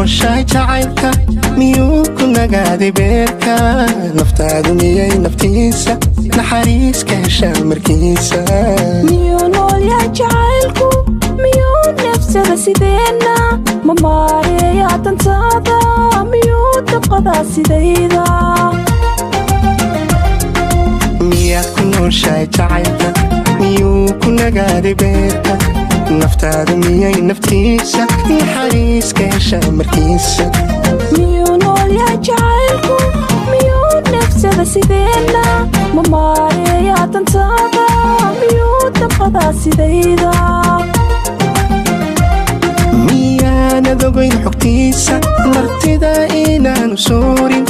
nooshahay jacaylka miyuu ku nagaaday beerka naftaadu miyay naftiisa naxariis ka heshaa markiisa miyuu noolyahay jacaylku miyuu nafsada sideena ma maareeyaa dantaada miyuu dabqadaa sidayda miyaad ku nooshahay jacaylka miyuu ku nagaaday beerka naftaadu miyay naftiisa naxariis ka heshaa markiisa miyuu noolyahay jacaylku miyuu nafsada sideena ma maareeyaa dantaada miyuu dabqadaa sidayda miyaanad ogayn xogtiisa martida inaanu soorin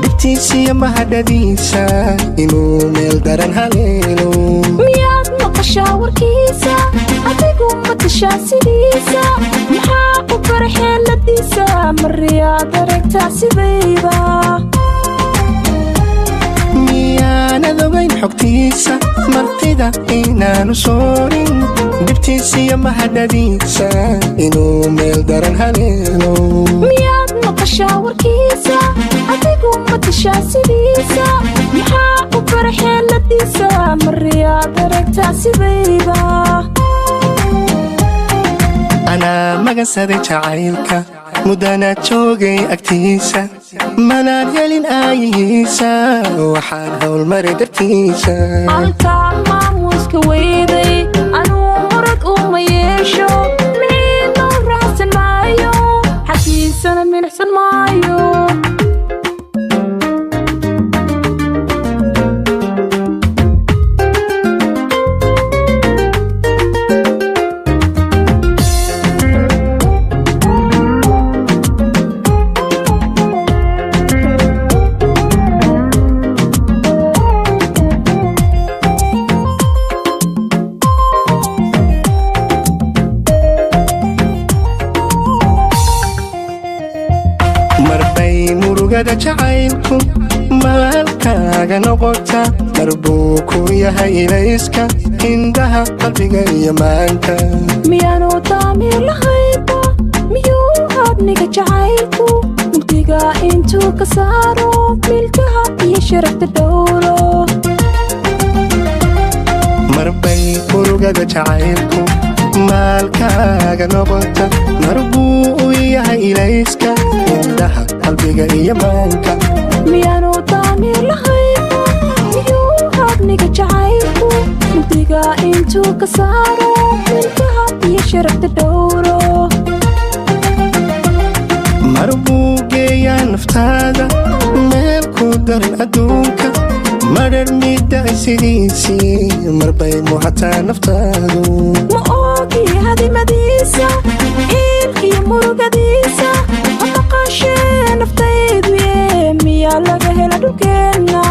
dhibtiisiyo mahadhadiisa inuu meel daran haleelo miyaad maqashaa warkiisa adigu matashaa sidiisa maxaa u bara xeeladiisa mariyaad aragtaa sidayda miyaanad ogayn xogtiisa martida inaanu soorin dhibtiisiyo mahadhadiisa inuu meel daran haleelo miyaad maqashaa warkiisa adigu matashaa sidiisa maxaa u bara xeeladiisa mariyaad aragtaa sidayda anaa magansaday jacaylka muddana joogay agtiisa manaan helin aayihiisa waxaan howlmaray dartiisa halkaan maamuuska weyday anuu murad uma yeesho miciinoo raacsan maayo xaggiisana milixsan maayo marbay murugada jacaylku maalkaaga noqota marbuu ku yahay ilayska indhaha qalbiga iyo maanka miyaanu daamiir lahayba miyuu habniga jacaylku mugdiga intuu ka saaro milkaha iyo sharafta dhowro marbay murugada jacaylku maalkaaga noqota marbuu u yahay ilayska indhaha qalbiga iyo maanka miyaanu daamiir lahayba miyuu habniga jacaylku mugdiga intuu ka saaro milkaha iyo sharafta dhowro marbuu geeyaa naftaada meel ku daran adduunka madhar middaay sidiisii marbay muhataa naftaadu ma oogi hadimadiisa iilkiyo murugadiisa ma maqashee naftaydu yee miyaa laga hela dhulkeenna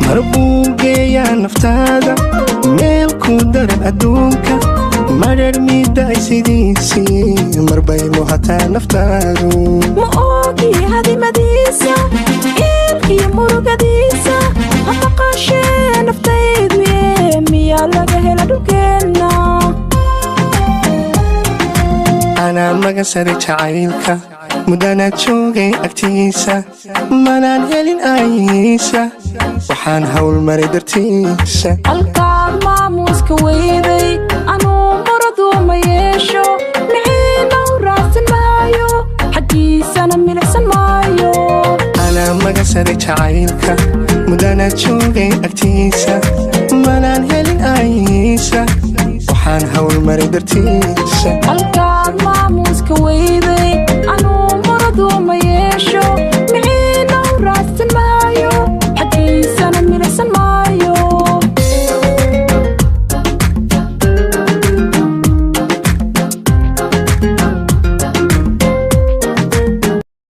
marbuu geeyaa naftaada meel ku daran adduunka madhar middaay sidiisii marbay muhataa naftaadu ma oogi hadimadiisa iilkiyo murugadiisa ma maqashee naftaydu yee miyaa laga hela dhulkeenna anaa magansaday jacaylka muddana joogay agtiisa manaan helin aayihiisa waxaan howlmaray dartiisa halkaan maamuuska weyday anuu murad uma yeesho miciinoo raacsan maayo xaggiisana milixsan maayo anaa magansaday jacaylka muddana joogay agtiisa manaan helin aayihiisa waxaan howlmaray dartiisa halkaan maamuuska weyday